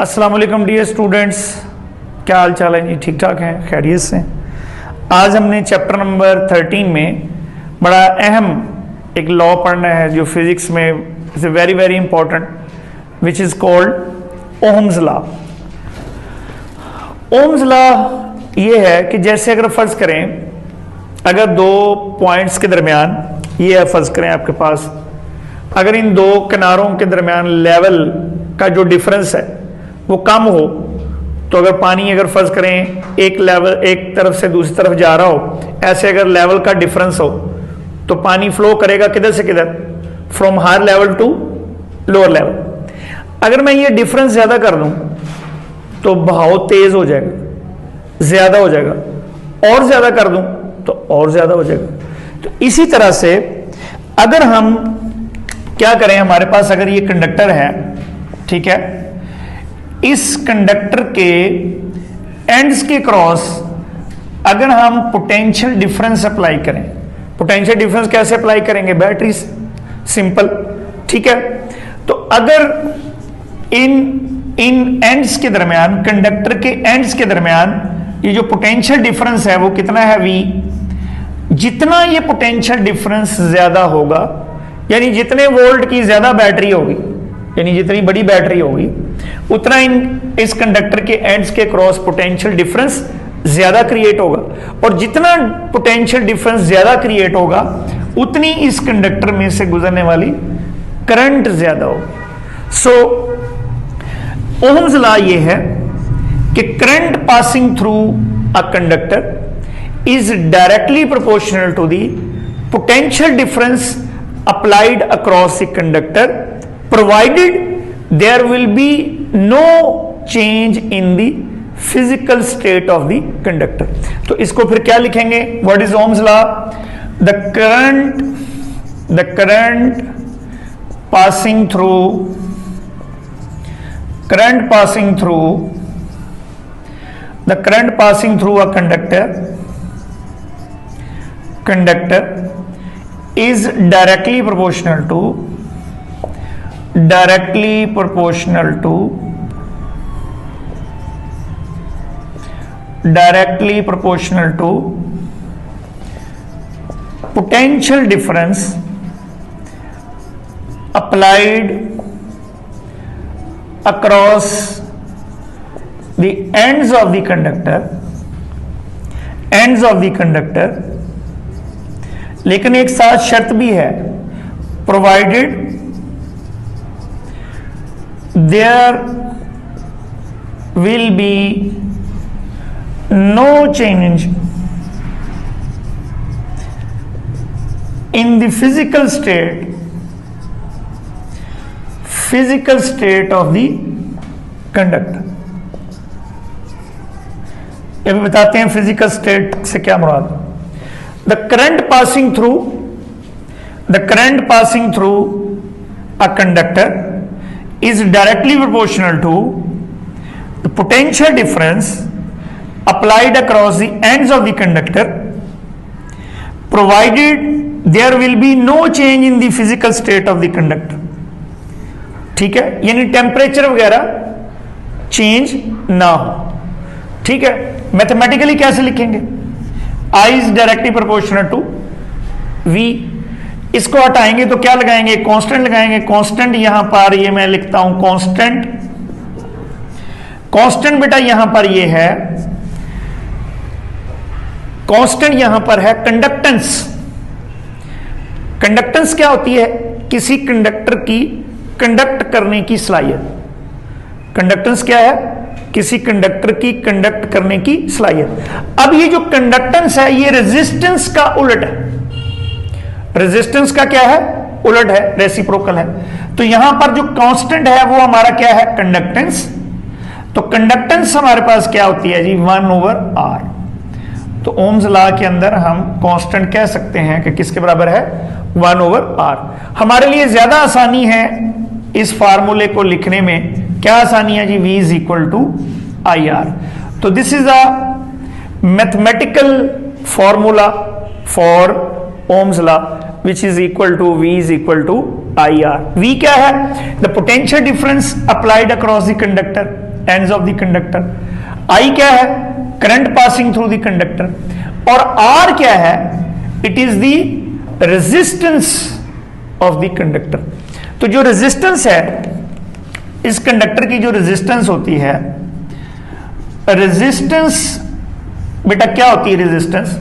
अस्सलाम वालेकुम dear students, क्या हाल चाल है जी? ठीक ठाक हैं, खैरियत से। आज हमने चैप्टर नंबर 13 में बड़ा अहम एक लॉ पढ़ना है जो फिजिक्स में is very very important, which is called ohms law. Ohm's law ये है कि जैसे अगर फर्ज करें, अगर दो पॉइंट्स के दरमियान, ये है फर्ज करें आपके पास, अगर इन दो किनारों के दरमियान लेवल का जो डिफरेंस है वो कम हो, तो अगर पानी अगर फर्ज करें एक लेवल एक तरफ से दूसरी तरफ जा रहा हो, ऐसे अगर लेवल का डिफरेंस हो तो पानी फ्लो करेगा किधर से किधर, from higher level to lower level. अगर मैं ये डिफरेंस ज्यादा कर दूं तो बहाव तेज हो जाएगा, ज्यादा हो जाएगा, और ज्यादा कर दूं तो और ज्यादा हो जाएगा। तो इसी तरह से अगर हम क्या करें, हमारे पास अगर ये कंडक्टर है, ठीक है, इस कंडक्टर के एंड्स के क्रॉस अगर हम पोटेंशियल डिफरेंस अप्लाई करें, पोटेंशियल डिफरेंस कैसे अप्लाई करेंगे? बैटरी, सिंपल, ठीक है। तो अगर इन एंड्स के दरमियान, कंडक्टर के एंड्स के दरमियान ये जो पोटेंशियल डिफरेंस है वो कितना है? V। जितना ये पोटेंशियल डिफरेंस ज्यादा होगा, यानी जितने वोल्ट की ज्यादा बैटरी होगी, यानी जितनी बड़ी बैटरी होगी, उतना इस कंडक्टर के एंड्स के क्रॉस पोटेंशियल डिफरेंस ज्यादा क्रिएट होगा, और जितना पोटेंशियल डिफरेंस ज्यादा क्रिएट होगा उतनी इस कंडक्टर में से गुजरने वाली करंट ज्यादा होगी। सो ओम्स लॉ ये है कि current passing through a conductor is directly proportional to the potential difference applied across the conductor provided there will be no change in the physical state of the conductor। तो इसको फिर क्या लिखेंगे? What is Ohm's law? the current passing through a conductor is directly proportional to potential difference applied across the ends of the conductor, लेकिन एक साथ शर्त भी है, provided there will be no change in the physical state of the conductor. ये बताते हैं physical state से क्या मुराद। The current passing through a conductor is directly proportional to the potential difference applied across the ends of the conductor, provided there will be no change in the physical state of the conductor। ठीक है, यानी temperature वगैरह change ना हो। ठीक है, mathematically कैसे लिखेंगे? I is directly proportional to V। इसको हटाएंगे तो क्या लगाएंगे? कांस्टेंट लगाएंगे। कांस्टेंट यहां पर ये मैं लिखता हूं कांस्टेंट बेटा यहां पर ये है, कांस्टेंट यहां पर है कंडक्टेंस। कंडक्टेंस क्या होती है? किसी कंडक्टर की कंडक्ट करने की सलाहियत। कंडक्टेंस क्या है? किसी कंडक्टर की कंडक्ट करने की सलाहियत। अब ये जो कंडक्टेंस है ये रेजिस्टेंस का उलट है। रेजिस्टेंस का क्या है? उलट है, रेसिप्रोकल है। तो यहां पर जो कांस्टेंट है वो हमारा क्या है? कंडक्टेंस। तो कंडक्टेंस हमारे पास क्या होती है जी? 1/r। तो ओम्स लॉ के अंदर हम कांस्टेंट कह सकते हैं कि किसके बराबर है? 1/r। हमारे लिए ज्यादा आसानी है इस फार्मूले को लिखने में। क्या आसानी है जी? V is equal to IR। तो this is a mathematical formula for Ohm's law which is equal to V is equal to IR। V क्या है? The potential difference applied across the conductor। Ends of the conductor. I क्या है? Current passing through the conductor. और R क्या है? It is the resistance of the conductor. तो जो resistance है, इस कंडक्टर की जो रेजिस्टेंस होती है, रेजिस्टेंस बेटा क्या होती है रेजिस्टेंस?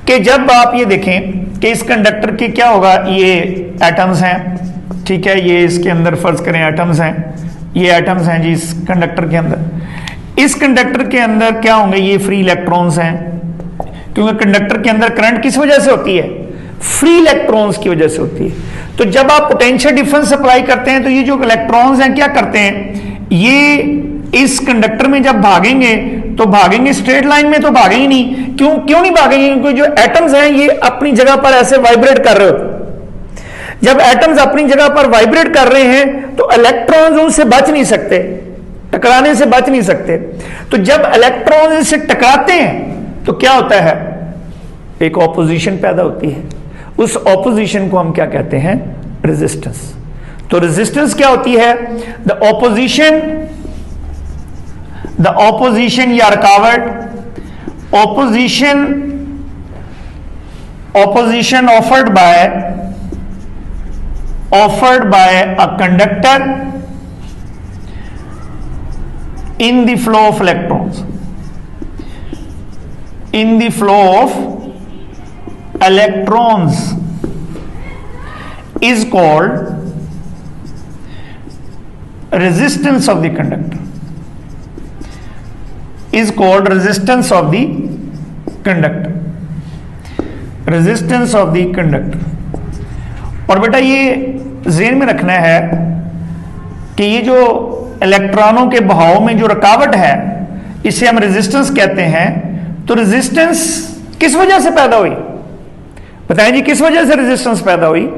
कि जब आप ये देखें कि इस कंडक्टर के क्या होगा, ये एटम्स हैं, ठीक है, ये इसके अंदर फर्ज करें एटम्स हैं, ये एटम्स हैं जी इस कंडक्टर के अंदर। इस कंडक्टर के अंदर क्या होंगे? ये फ्री इलेक्ट्रॉन्स हैं, क्योंकि कंडक्टर के अंदर करंट किस वजह से होती है? फ्री इलेक्ट्रॉन्स की वजह से होती है। तो जब आप पोटेंशियल डिफरेंस अप्लाई करते हैं तो ये जो इलेक्ट्रॉन्स हैं क्या करते हैं? ये इस कंडक्टर में जब भागेंगे तो भागेंगे स्ट्रेट लाइन में, तो भागेंगे नहीं। क्यों नहीं भागेंगे? क्योंकि जो एटम्स हैं ये अपनी जगह पर ऐसे वाइब्रेट कर रहे होते। जब एटम्स अपनी जगह पर वाइब्रेट कर रहे हैं तो इलेक्ट्रॉन्स उनसे बच नहीं सकते, टकराने से बच नहीं सकते। तो जब इलेक्ट्रॉन से टकराते हैं तो क्या होता है? एक ऑपोजिशन पैदा होती है। उस ऑपोजिशन को हम क्या कहते हैं? रेजिस्टेंस। तो रेजिस्टेंस क्या होती है? द ऑपोजिशन या रुकावट, opposition offered by a conductor in the flow of electrons, in the flow of electrons is called resistance of the conductor, is called resistance of the conductor, resistance of the conductor। और बेटा ये ज़हन में रखना है कि ये जो इलेक्ट्रॉनों के बहाव में जो रुकावट है इसे हम रेजिस्टेंस कहते हैं। तो रेजिस्टेंस किस वजह से पैदा हुई? बताएं जी, किस वजह से रेजिस्टेंस पैदा हुई?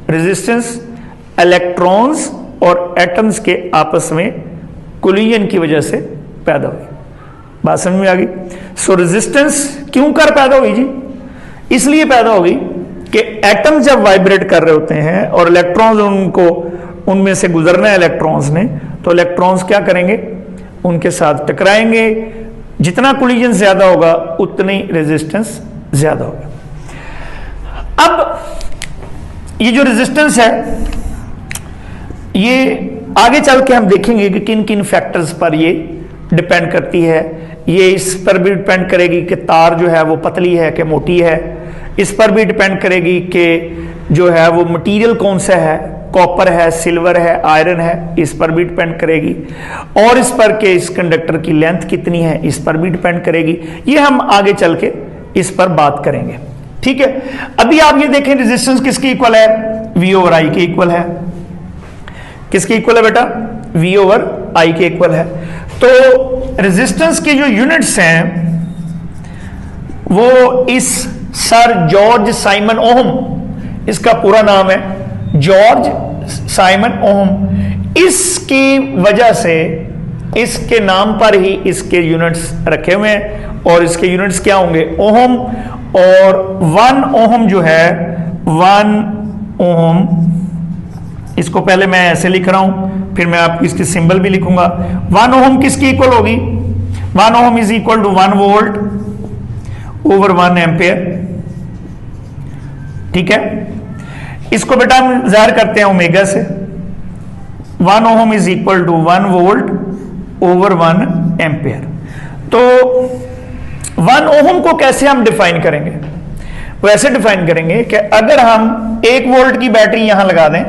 रेजिस्टेंस इलेक्ट्रॉन्स और एटम्स के आपस में कोलिजन की वजह से पैदा हुई। बात समझ में आ गई? सो रेजिस्टेंस क्यों कर पैदा हुई जी? इसलिए पैदा होगी कि एटम जब वाइब्रेट कर रहे होते हैं और इलेक्ट्रॉन्स उनको उनमें से गुजरना है इलेक्ट्रॉन्स ने, तो इलेक्ट्रॉन्स क्या करेंगे? उनके साथ टकराएंगे। जितना कोलिजन ज्यादा होगा उतनी रेजिस्टेंस ज्यादा होगा। अब ये जो रेजिस्टेंस है ये आगे चल के हम देखेंगे कि किन किन फैक्टर्स पर ये डिपेंड करती है। ये इस पर भी डिपेंड करेगी कि तार जो है वो पतली है कि मोटी है। इस पर भी डिपेंड करेगी कि जो है वो मटेरियल कौन सा है, कॉपर है, सिल्वर है, आयरन है, इस पर भी डिपेंड करेगी। और इस पर के इस कंडक्टर की लेंथ कितनी है, इस पर भी डिपेंड करेगी। ये हम आगे चल के इस पर बात करेंगे, ठीक है। अभी आप ये देखें रेजिस्टेंस किसके इक्वल है? V ओवर I के इक्वल है। किसके इक्वल है बेटा? V ओवर I के इक्वल है। तो रेजिस्टेंस के जो यूनिट्स हैं वो इस सर जॉर्ज साइमन ओहम, इसका पूरा नाम है जॉर्ज साइमन ओहम, इसकी वजह से इसके नाम पर ही इसके यूनिट्स रखे हुए हैं। और इसके यूनिट्स क्या होंगे? ओहम। और 1 ओहम जो है, 1 ओहम, इसको पहले मैं ऐसे लिख रहा हूं, फिर मैं आपको इसकी सिंबल भी लिखूंगा। 1 ओहम किसकी इक्वल होगी? 1 ohm is equal to 1 volt over 1 ampere, ठीक है। इसको बेटा हम जाहिर करते हैं ओमेगा से। 1 ohm is equal to 1 volt over 1 ampere. तो 1 ओहम को कैसे हम डिफाइन करेंगे? वैसे डिफाइन करेंगे कि अगर हम 1 वोल्ट की बैटरी यहां लगा दें,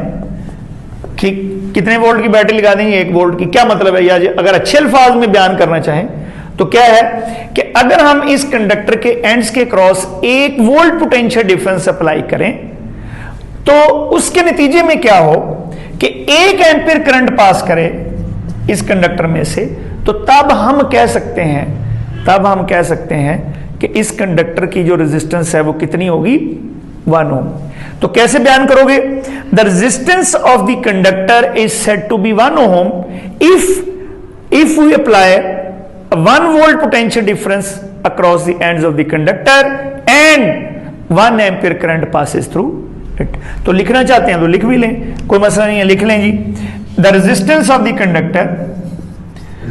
ठीक, कितने वोल्ट की बैटरी लगा देंगे? 1 वोल्ट की। क्या मतलब है? या अगर अच्छे अल्फाज में बयान करना चाहें तो क्या है कि अगर हम इस कंडक्टर के एंड्स के cross 1 volt potential difference apply करें तो उसके नतीजे में क्या हो कि 1 एम्पीयर करंट पास करे इस कंडक्टर में से, तो तब हम कह सकते हैं कि इस कंडक्टर की जो रेजिस्टेंस है वो कितनी होगी? 1 ओम। तो कैसे बयान करोगे? The resistance of the conductor is said to be 1 ohm if we apply 1 volt potential difference across the ends of the conductor and 1 ampere current passes through it। तो लिखना चाहते हैं तो लिख भी लें, कोई मसला नहीं है, लिख लें जी। The resistance of the conductor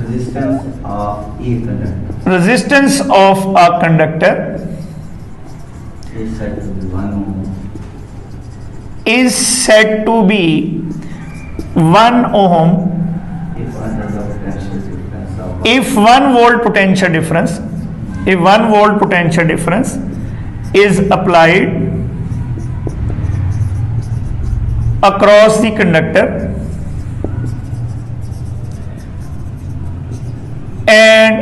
resistance of a conductor resistance of a conductor is said to be 1 ohm is said to be 1 ohm if under the potential difference of if 1 volt potential difference, if 1 volt potential difference is applied across the conductor and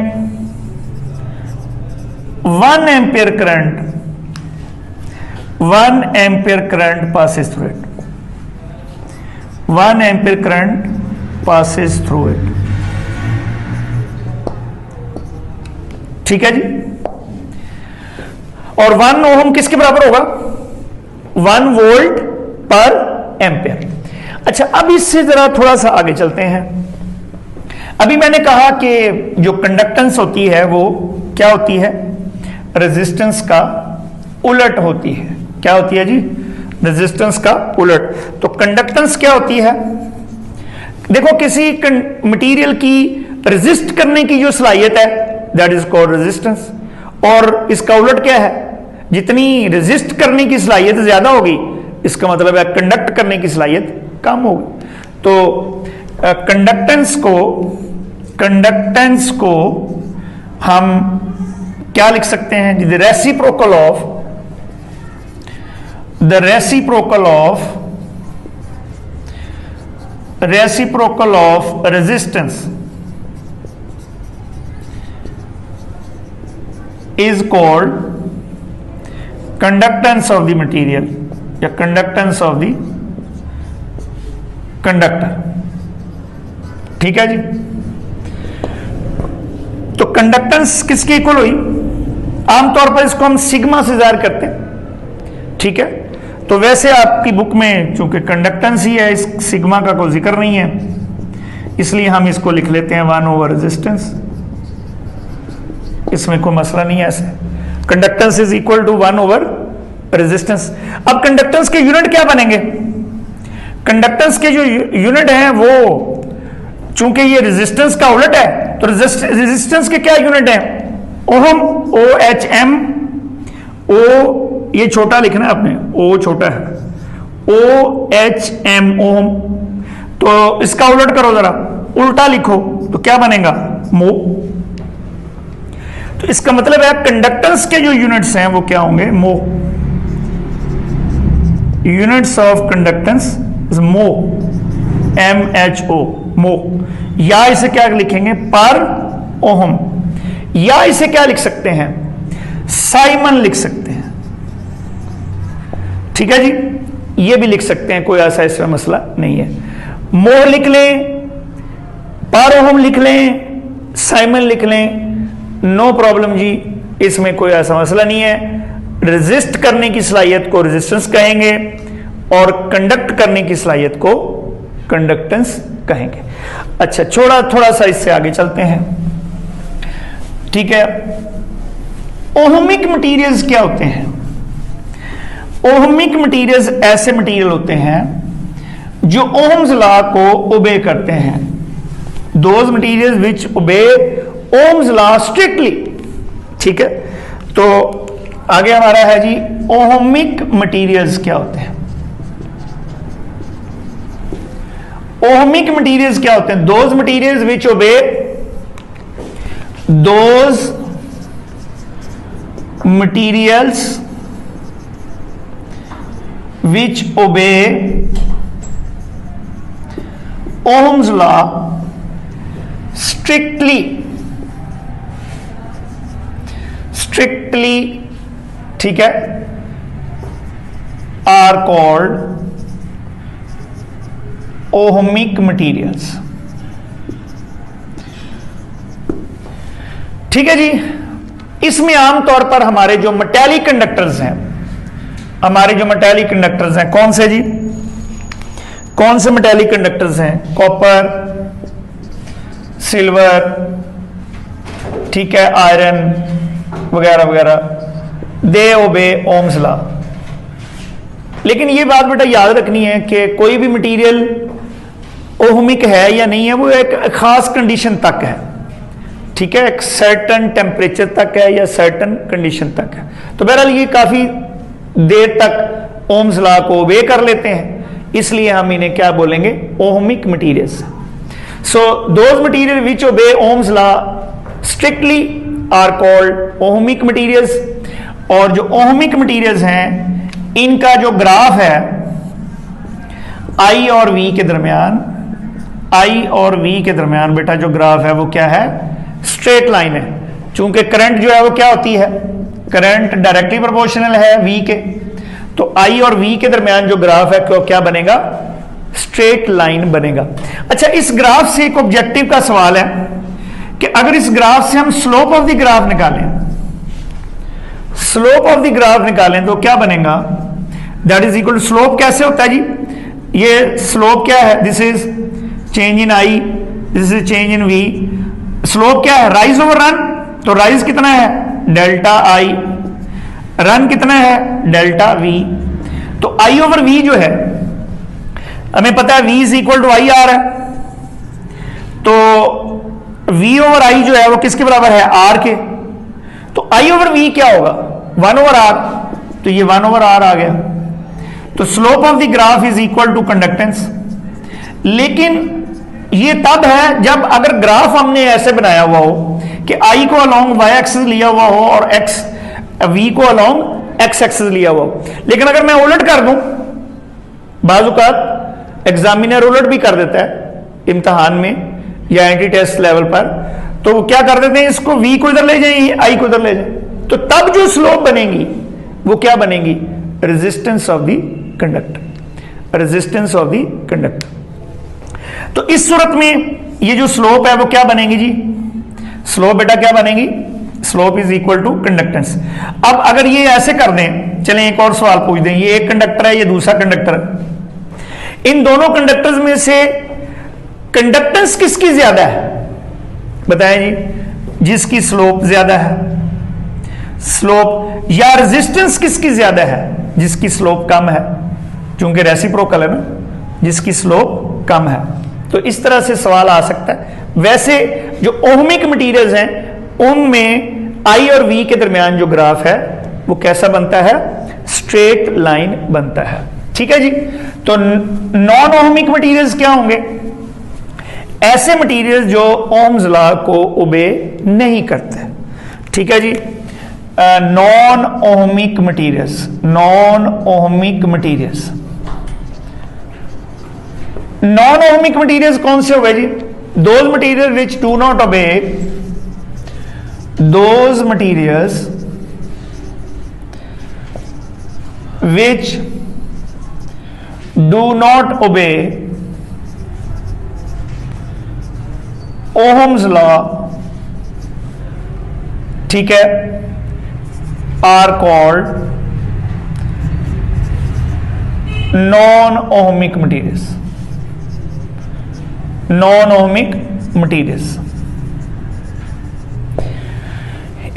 1 ampere current passes through it. 1 ampere current passes through it. ठीक है जी। और 1 ओम किसके बराबर होगा? 1 volt per ampere. अच्छा, अब इससे जरा थोड़ा सा आगे चलते हैं। अभी मैंने कहा कि जो कंडक्टेंस होती है वो क्या होती है? रेजिस्टेंस का उलट होती है। क्या होती है जी? रेजिस्टेंस का उलट। तो कंडक्टेंस क्या होती है? देखो, किसी मटेरियल की रेजिस्ट करने की जो सलाहियत है दैट इज कॉल्ड रेजिस्टेंस, और इसका उलट क्या है? जितनी रेजिस्ट करने की सलाहियत ज्यादा होगी, इसका मतलब है कंडक्ट करने की सलाहियत कम होगी। तो कंडक्टेंस को हम क्या लिख सकते हैं? The reciprocal of resistance is called conductance of the material या conductance of the conductor। ठीक है जी। तो कंडक्टेंस किसके इक्वल हुई? आमतौर पर इसको हम सिग्मा से जाहिर करते हैं। ठीक है, तो वैसे आपकी बुक में चूंकि कंडक्टेंस ही है, इस सिग्मा का कोई जिक्र नहीं है, इसलिए हम इसको लिख लेते हैं 1 ओवर रेजिस्टेंस। इसमें कोई मसला नहीं है। ऐसे conductance is equal to 1 over resistance. अब कंडक्टेंस के यूनिट क्या बनेंगे? कंडक्टेंस के जो यूनिट हैं वो, चूंकि ये रेजिस्टेंस का उलट है, तो रेजिस्टेंस के क्या यूनिट हैं? ओम, OHM, ओ ये छोटा लिखना है आपने, ओ छोटा है, OHM ओम। तो इसका उलट करो, जरा उल्टा लिखो तो क्या बनेगा? मो। तो इसका मतलब है कंडक्टेंस के जो यूनिट्स हैं वो क्या होंगे? मो। यूनिट्स ऑफ कंडक्टेंस इज मो, MHO, मो। या इसे क्या लिखेंगे? पर ओहम। या इसे क्या लिख सकते हैं? साइमन लिख सकते हैं। ठीक है जी, ये भी लिख सकते हैं, कोई ऐसा इसमें मसला नहीं है। मो लिख लें, पर ओहम लिख लें, साइमन लिख लें, नो प्रॉब्लम जी, इसमें कोई ऐसा मसला नहीं है। रेजिस्ट करने की सलाहियत को रेजिस्टेंस कहेंगे और कंडक्ट करने की सलाहियत को कंडक्टेंस कहेंगे। अच्छा, थोड़ा सा इससे आगे चलते हैं। ठीक है, ओहमिक मटीरियल्स क्या होते हैं? ओहमिक मटीरियल्स ऐसे मटीरियल होते हैं जो ओहम्स लॉ को ओबे करते हैं। Those materials which obey Ohm's law strictly. ठीक है, तो आगे हमारा है जी, ओहमिक मटीरियल्स क्या होते हैं? ओहमिक मटीरियल्स क्या होते हैं? दोज मटीरियल्स विच ओबे ओहम्स लॉ स्ट्रिक्टली, ठीक है, आर कॉल्ड ओहमिक मटीरियल्स। ठीक है जी। इसमें आमतौर पर हमारे जो मेटालिक कंडक्टर्स हैं, कौन से जी? कौन से मेटालिक कंडक्टर्स हैं? कॉपर, सिल्वर, ठीक है, आयरन वगैरह वगैरह, दे ओबे ओम्स लॉ। लेकिन ये बात बेटा याद रखनी है कि कोई भी मटेरियल ओहमिक है या नहीं है, वो एक खास कंडीशन तक है। ठीक है, एक सर्टन टेम्परेचर तक है या सर्टन कंडीशन तक है। तो बहरहाल ये काफी देर तक ओम्स लॉ को ओबे कर लेते हैं, इसलिए हम इन्हें क्या बोलेंगे, ohmic materials. So those material which obey Ohm's law strictly are called ohmic materials. और जो ओहमिक मटीरियल्स हैं इनका जो ग्राफ है आई और वी के दरमियान, आई और वी के दरमियान बेटा जो ग्राफ है वो क्या है, स्ट्रेट लाइन है। चूंकि करंट जो है वो क्या होती है, करंट डायरेक्टली प्रोपोर्शनल है वी के, तो आई और वी के दरमियान जो ग्राफ है क्या बनेगा, स्ट्रेट लाइन बनेगा। अच्छा, इस ग्राफ से एक ऑब्जेक्टिव का सवाल है कि अगर इस ग्राफ से हम स्लोप ऑफ द ग्राफ निकालें, स्लोप ऑफ द ग्राफ निकालें तो क्या बनेगा, that is equal to, slope कैसे होता है जी, ये स्लोप क्या है, this is change in I, this is change in V. Slope क्या है, राइज ओवर रन, तो राइज कितना है, डेल्टा आई, रन कितना है, डेल्टा वी। तो आई ओवर वी जो है हमें पता है V is equal to I R है, तो वी ओवर आई जो है वो किसके बराबर है, आर के। तो आई ओवर वी क्या होगा, 1 ओवर आर, तो ये 1 ओवर आर आ गया। तो slope of the graph is equal to conductance. लेकिन ये तब है जब अगर ग्राफ हमने ऐसे बनाया हुआ हो कि आई को अलोंग वाई एक्सिस लिया हुआ हो और एक्स वी को अलोंग एक्स एक्सिस लिया हुआ हो। लेकिन अगर मैं उलट कर दूं, बाज़ एग्जामिनर उलट भी कर देता है इम्तिहान में या एंटी टेस्ट लेवल पर, तो वो क्या कर देते हैं, इसको वी को इधर ले जाए, आई को इधर ले जाए, तो तब जो स्लोप बनेगी वो क्या बनेगी, resistance of the conductor, resistance of the conductor. तो इस सूरत में ये जो स्लोप है वो क्या बनेगी जी, स्लोप बेटा क्या बनेगी, slope is equal to conductance. अब अगर ये ऐसे कर दें, चलें एक और सवाल पूछ दें, ये एक कंडक्टर है, ये दूसरा कंडक्टर है, इन दोनों कंडक्टर्स में से कंडक्टेंस किसकी ज्यादा है, बताएं जी, जिसकी स्लोप ज्यादा है, स्लोप, या रेजिस्टेंस किसकी ज्यादा है, जिसकी स्लोप कम है, क्योंकि रेसिप्रोकल है ना, जिसकी स्लोप कम है। तो इस तरह से सवाल आ सकता है। वैसे जो ओहमिक मटीरियल्स हैं उनमें आई और वी के दरमियान जो ग्राफ है वो कैसा बनता है, स्ट्रेट लाइन बनता है। ठीक है जी। तो नॉन ओहमिक मटीरियल्स क्या होंगे, ऐसे मटीरियल जो ओम्स लॉ को ओबे नहीं करते। ठीक है जी। Non ohmic materials, non ohmic materials, non ohmic materials कौन से हो गए जी, those material which do not obey, those materials which do not obey ohm's law, ठीक है, are called non ohmic materials, non ohmic materials.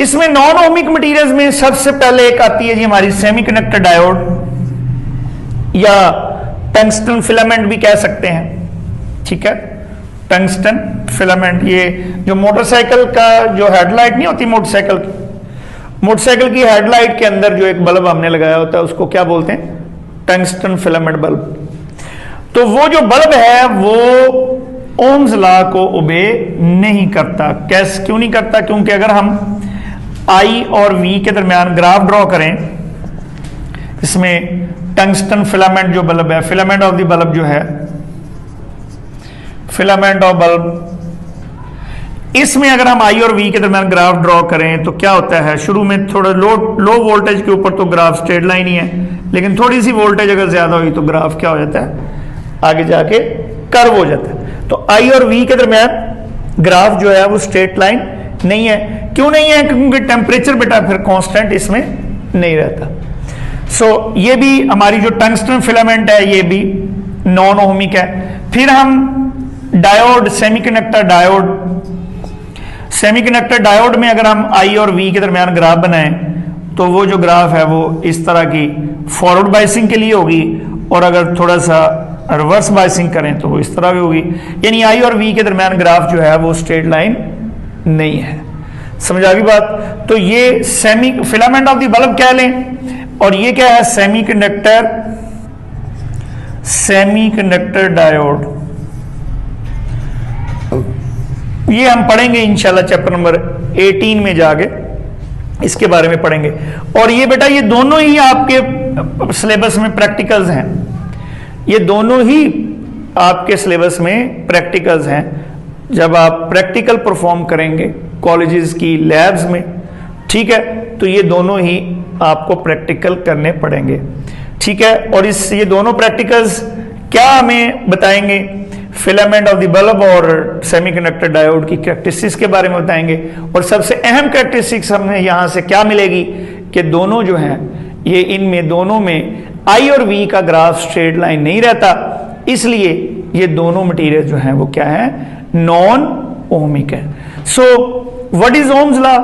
इसमें non ohmic materials में सबसे पहले एक आती है जी हमारी सेमीकंडक्टर डायोड, या टंगस्टन फिलामेंट भी कह सकते हैं। ठीक है, टंगस्टन फिलामेंट, ये जो मोटरसाइकिल का जो हेडलाइट नहीं होती, मोटरसाइकिल की हेडलाइट के अंदर जो एक बल्ब हमने लगाया होता है उसको क्या बोलते हैं, टंगस्टन फिलामेंट बल्ब। तो वो जो बल्ब है वो ओम्स लॉ को ओबे नहीं करता। कैसे, क्यों नहीं करता, क्योंकि अगर हम आई और वी के दरमियान ग्राफ ड्रॉ करें, इसमें टंगस्टन फिलामेंट जो बल्ब है, फिलामेंट ऑफ द बल्ब जो है, फिलामेंट ऑफ बल्ब, इसमें अगर हम आई और वी के दरमियान ग्राफ ड्रॉ करें तो क्या होता है, शुरू में थोड़ा लो वोल्टेज के ऊपर तो ग्राफ स्ट्रेट लाइन ही है, लेकिन थोड़ी सी वोल्टेज अगर ज्यादा हुई तो ग्राफ क्या हो जाता है, आगे जाके कर्व हो जाता है। तो आई और वी के दरमियान ग्राफ जो है वो स्ट्रेट लाइन नहीं है। क्यों नहीं है, क्योंकि टेम्परेचर बेटा फिर कांस्टेंट इसमें नहीं रहता। सो ये भी हमारी जो टंगस्टन फिलामेंट है ये भी नॉन ओहमिक है। फिर हम diode, semiconductor diode, semiconductor diode में अगर हम आई और वी के दरमियान ग्राफ बनाएं तो वो जो ग्राफ है वो इस तरह की फॉरवर्ड बाइसिंग के लिए होगी, और अगर थोड़ा सा रिवर्स बाइसिंग करें तो वो इस तरह की होगी। यानी आई और वी के दरमियान ग्राफ जो है वो स्ट्रेट लाइन नहीं है। समझ आ गई बात? तो ये semi filament of the bulb कह लें, और ये क्या है? Semiconductor diode. ये हम पढ़ेंगे इंशाल्लाह चैप्टर नंबर 18 में जाके इसके बारे में पढ़ेंगे। और ये बेटा ये दोनों ही आपके सिलेबस में प्रैक्टिकल्स हैं, ये दोनों ही आपके सिलेबस में प्रैक्टिकल्स हैं। जब आप प्रैक्टिकल परफॉर्म करेंगे कॉलेजेस की लैब्स में, ठीक है, तो ये दोनों ही आपको प्रैक्टिकल करने पड़ेंगे, ठीक है। और ये दोनों प्रैक्टिकल्स क्या हमें बताएंगे? फिलामेंट ऑफ द बल्ब और सेमीकंडक्टर डायोड की कैरेक्टरिस्टिक्स के बारे में बताएंगे। और सबसे अहम कैरेक्टरिस्टिक्स हमें यहां से क्या मिलेगी कि दोनों जो हैं ये इनमें दोनों में आई और वी का ग्राफ स्ट्रेट लाइन नहीं रहता, इसलिए ये दोनों मटेरियल जो हैं वो क्या है? नॉन ओमिक है। So what is Ohm's law?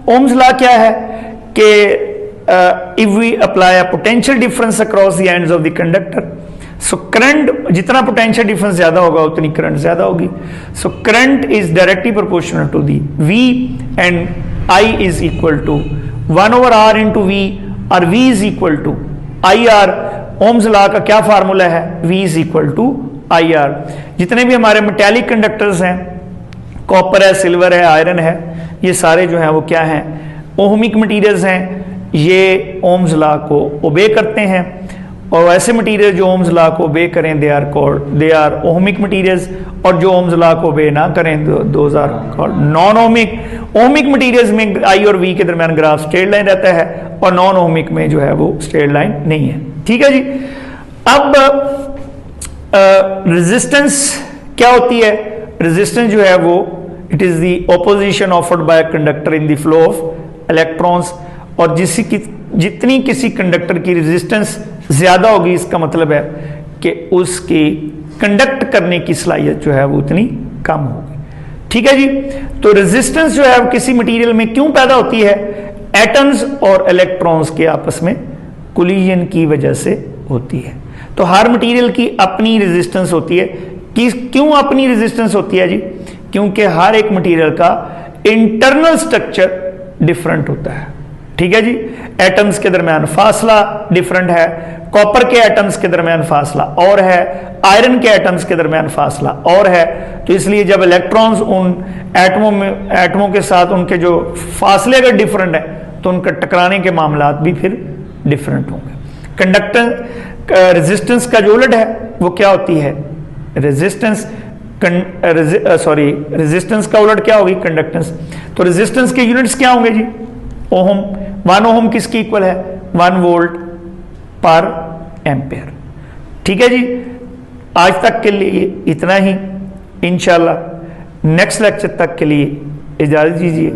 Ohm's law क्या है कि if we apply a potential difference across the ends of the conductor, so current, जितना पोटेंशियल डिफरेंस ज्यादा होगा उतनी करंट ज्यादा होगी। So current is directly proportional to the V and I is equal to 1/r into V, और v is equal to I R. Ohm's law का क्या formula है? v is equal to I are. जितने भी हमारे metallic conductors हैं, copper है, silver है, आयरन है, ये सारे जो हैं वो क्या हैं? ओहमिक मटीरियल्स हैं। ये ओम्स लॉ को ओबे करते हैं, और ऐसे मटीरियल जो ओम्स लॉ को ओबे करें दे आर ओहमिक मटीरियल्स, और जो ओम्स लॉ को ओबे ना करें those are called non ohmic. Ohmic materials में आई और वी के दरमियान ग्राफ स्ट्रेट लाइन रहता है, और नॉन ओहमिक में जो है वो स्ट्रेट लाइन नहीं है, ठीक है जी। अब रेजिस्टेंस क्या होती है? रेजिस्टेंस जो है वो it is the opposition offered by conductor in the flow of electrons. और जितनी किसी कंडक्टर की रेजिस्टेंस ज्यादा होगी, इसका मतलब है कि उसकी कंडक्ट करने की सलाहियत जो है वो उतनी कम होगी, ठीक है जी। तो रेजिस्टेंस जो है वो किसी मटेरियल में क्यों पैदा होती है? एटम्स और इलेक्ट्रॉन्स के आपस में कोलिजन की वजह से होती है। तो हर मटेरियल की अपनी रेजिस्टेंस होती है। क्यों अपनी रेजिस्टेंस होती है जी? क्योंकि हर एक मटेरियल का इंटरनल स्ट्रक्चर डिफरेंट होता है, ठीक है जी। एटम्स के दरमियान फासला डिफरेंट है, कॉपर के एटम्स के दरमियान फासला और है, आयरन के एटम्स के दरमियान फासला और है। तो इसलिए जब इलेक्ट्रॉन्स उन एटमों के साथ उनके जो फासले अगर डिफरेंट है तो उनका टकराने के मामला भी फिर डिफरेंट होंगे। कंडक्टर रेजिस्टेंस का जो उलट है वो क्या होती है? रेजिस्टेंस रेजिस्टेंस का उलट क्या होगी? कंडक्टेंस। तो रेजिस्टेंस के यूनिट्स क्या होंगे जी? ओहम। 1 ओहम किसकी इक्वल है? 1 वोल्ट पर एम्पेयर, ठीक है जी। आज तक के लिए इतना ही। इंशाल्लाह नेक्स्ट लेक्चर तक के लिए इजाजत दीजिए।